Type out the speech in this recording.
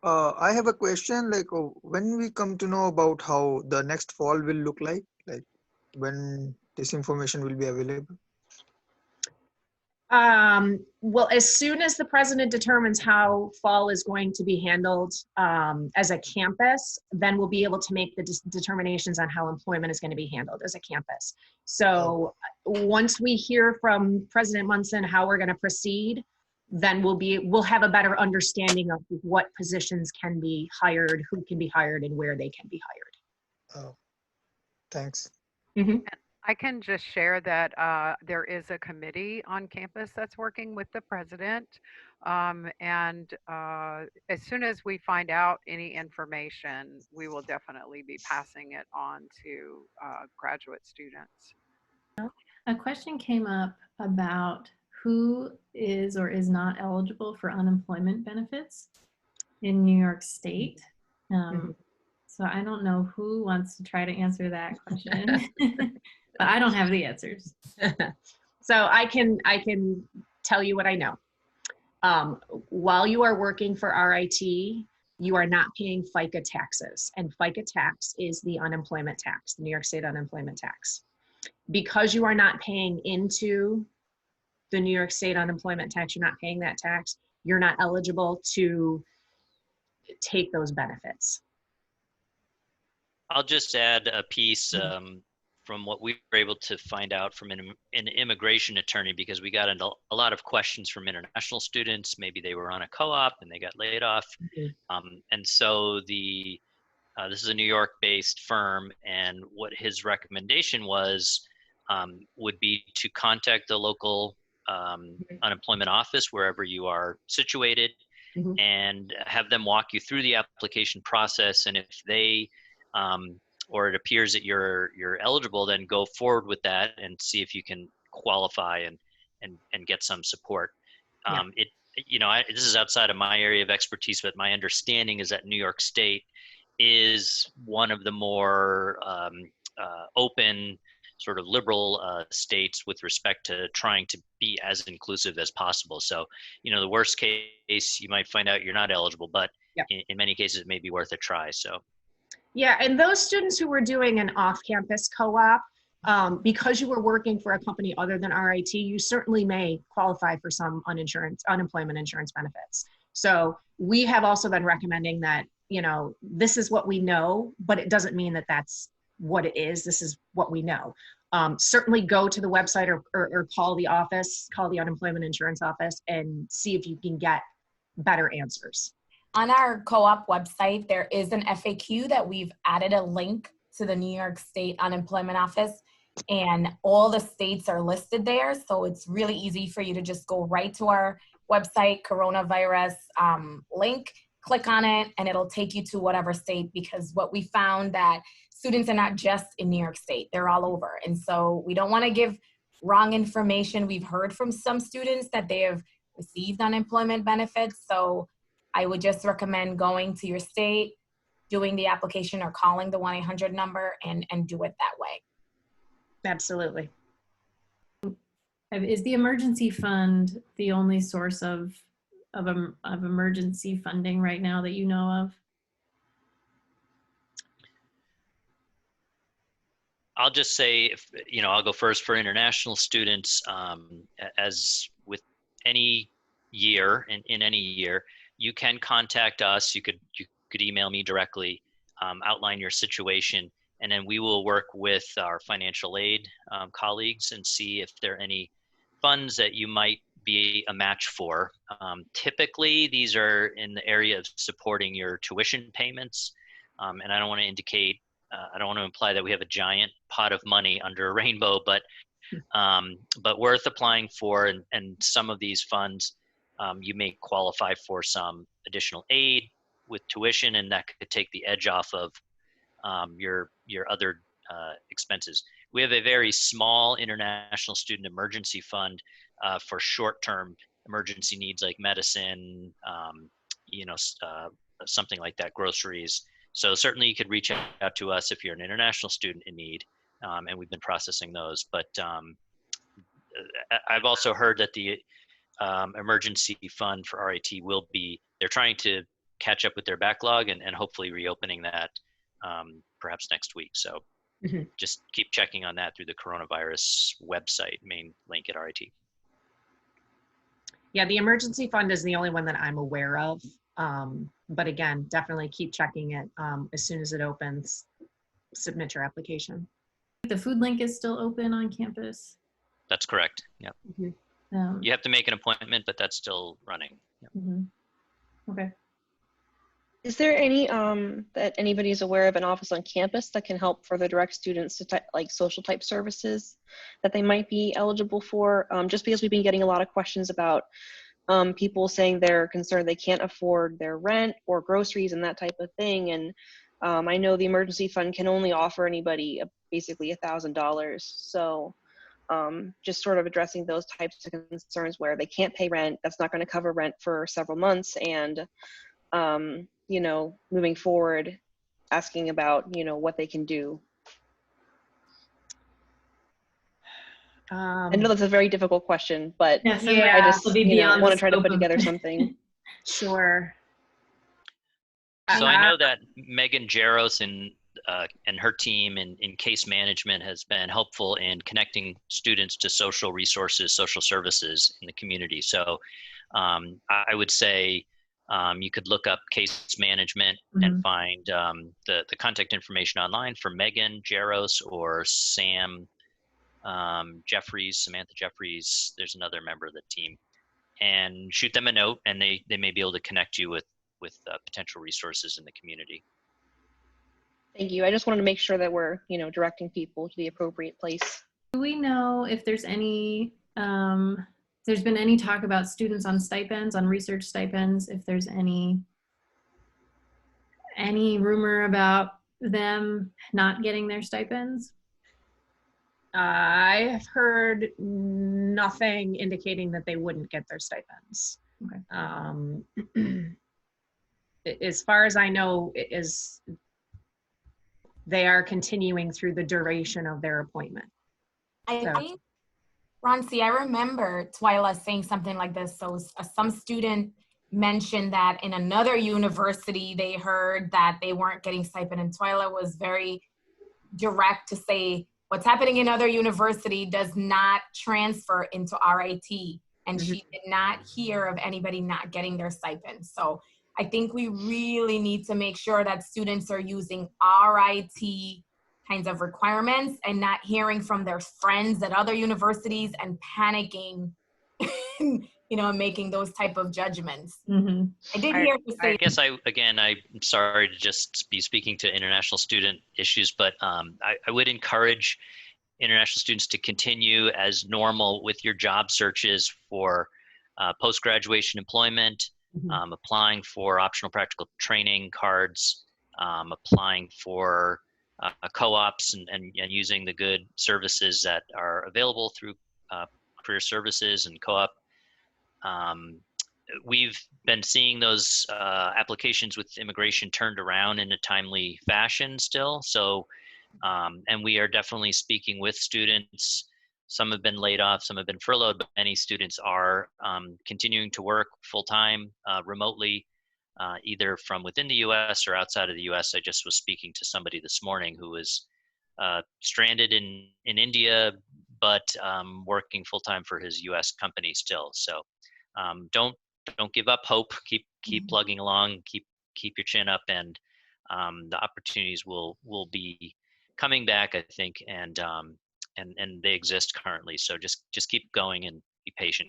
I have a question, like when we come to know about how the next fall will look like when this information will be available. Well, as soon as the president determines how fall is going to be handled as a campus, then we'll be able to make the determinations on how employment is going to be handled as a campus. So once we hear from President Munson how we're going to proceed, then we'll have a better understanding of what positions can be hired, who can be hired, and where they can be hired. Oh, thanks. Mm-hmm. I can just share that there is a committee on campus that's working with the president. And as soon as we find out any information, we will definitely be passing it on to graduate students. A question came up about who is or is not eligible for unemployment benefits in New York State. So I don't know who wants to try to answer that question, but I don't have the answers. So I can tell you what I know. While you are working for RIT, you are not paying FICA taxes, and FICA tax is the unemployment tax, the New York State unemployment tax. Because you are not paying into the New York State unemployment tax, you're not paying that tax, you're not eligible to take those benefits. I'll just add a piece from what we were able to find out from an immigration attorney, because we got a lot of questions from international students. Maybe they were on a co-op and they got laid off. And so this is a New York-based firm, and what his recommendation was would be to contact the local unemployment office wherever you are situated, and have them walk you through the application process. And if they or it appears that you're eligible, then go forward with that and see if you can qualify and get some support. This is outside of my area of expertise, but my understanding is that New York State is one of the more open, sort of liberal states with respect to trying to be as inclusive as possible. So, the worst case, you might find out you're not eligible, but in many cases, it may be worth a try. So. Yeah, and those students who were doing an off-campus co-op, because you were working for a company other than RIT, you certainly may qualify for some unemployment insurance benefits. So we have also been recommending that, this is what we know, but it doesn't mean that that's what it is. This is what we know. Certainly go to the website or call the office, call the unemployment insurance office, and see if you can get better answers. On our co-op website, there is an FAQ that we've added a link to the New York State Unemployment Office, and all the states are listed there. So it's really easy for you to just go right to our website, coronavirus link, click on it, and it'll take you to whatever state, because what we found that students are not just in New York State, they're all over. And so we don't want to give wrong information. We've heard from some students that they have received unemployment benefits. So I would just recommend going to your state, doing the application, or calling the 1-800 number and do it that way. Absolutely. Is the emergency fund the only source of emergency funding right now that you know of? I'll just say, I'll go first for international students. As with any year, in any year, you can contact us. You could email me directly, outline your situation, and then we will work with our financial aid colleagues and see if there are any funds that you might be a match for. Typically, these are in the area of supporting your tuition payments, and I don't want to imply that we have a giant pot of money under a rainbow, but worth applying for, and some of these funds. You may qualify for some additional aid with tuition, and that could take the edge off of your other expenses. We have a very small international student emergency fund for short-term emergency needs like medicine, something like that, groceries. So certainly you could reach out to us if you're an international student in need, and we've been processing those. But I've also heard that the emergency fund for RIT they're trying to catch up with their backlog and hopefully reopening that perhaps next week. So just keep checking on that through the coronavirus website, main link at RIT. Yeah, the emergency fund is the only one that I'm aware of. But again, definitely keep checking it. As soon as it opens, submit your application. The food link is still open on campus. That's correct. Yeah. You have to make an appointment, but that's still running. Yep. Okay. Is there any that anybody is aware of an office on campus that can help further direct students to like social type services that they might be eligible for? Just because we've been getting a lot of questions about people saying they're concerned they can't afford their rent or groceries and that type of thing. And I know the emergency fund can only offer anybody basically $1,000. So just sort of addressing those types of concerns where they can't pay rent, that's not going to cover rent for several months, and you know, moving forward, asking about, you know, what they can do. I know that's a very difficult question, but yeah, I just want to try to put together something. Sure. So I know that Megan Jaros and her team in case management has been helpful in connecting students to social resources, social services in the community. So I would say you could look up case management and find the contact information online for Megan Jaros or Sam Jeffries, Samantha Jeffries. There's another member of the team, and shoot them a note, and they may be able to connect you with potential resources in the community. Thank you. I just wanted to make sure that we're, you know, directing people to the appropriate place. Do we know if there's any, there's been any talk about students on stipends, on research stipends, if there's any rumor about them not getting their stipends? I have heard nothing indicating that they wouldn't get their stipends. Okay. As far as I know, they are continuing through the duration of their appointment. I think, Ronci, I remember Twyla saying something like this. So some student mentioned that in another university, they heard that they weren't getting stipend, and Twyla was very direct to say, what's happening in other university does not transfer into RIT. And she did not hear of anybody not getting their stipend. So I think we really need to make sure that students are using RIT kinds of requirements and not hearing from their friends at other universities and panicking, you know, and making those type of judgments. I did hear you say. I guess I'm sorry to just be speaking to international student issues, but I would encourage international students to continue as normal with your job searches for post-graduation employment, applying for optional practical training cards, applying for co-ops and using the good services that are available through career services and co-op. We've been seeing those applications with immigration turned around in a timely fashion still. So, and we are definitely speaking with students. Some have been laid off, some have been furloughed, but many students are continuing to work full-time remotely, either from within the US or outside of the US. I just was speaking to somebody this morning who was stranded in India, but working full-time for his US company still. So don't give up hope. Keep plugging along. Keep your chin up, and the opportunities will be coming back, I think, and they exist currently. So just keep going and be patient.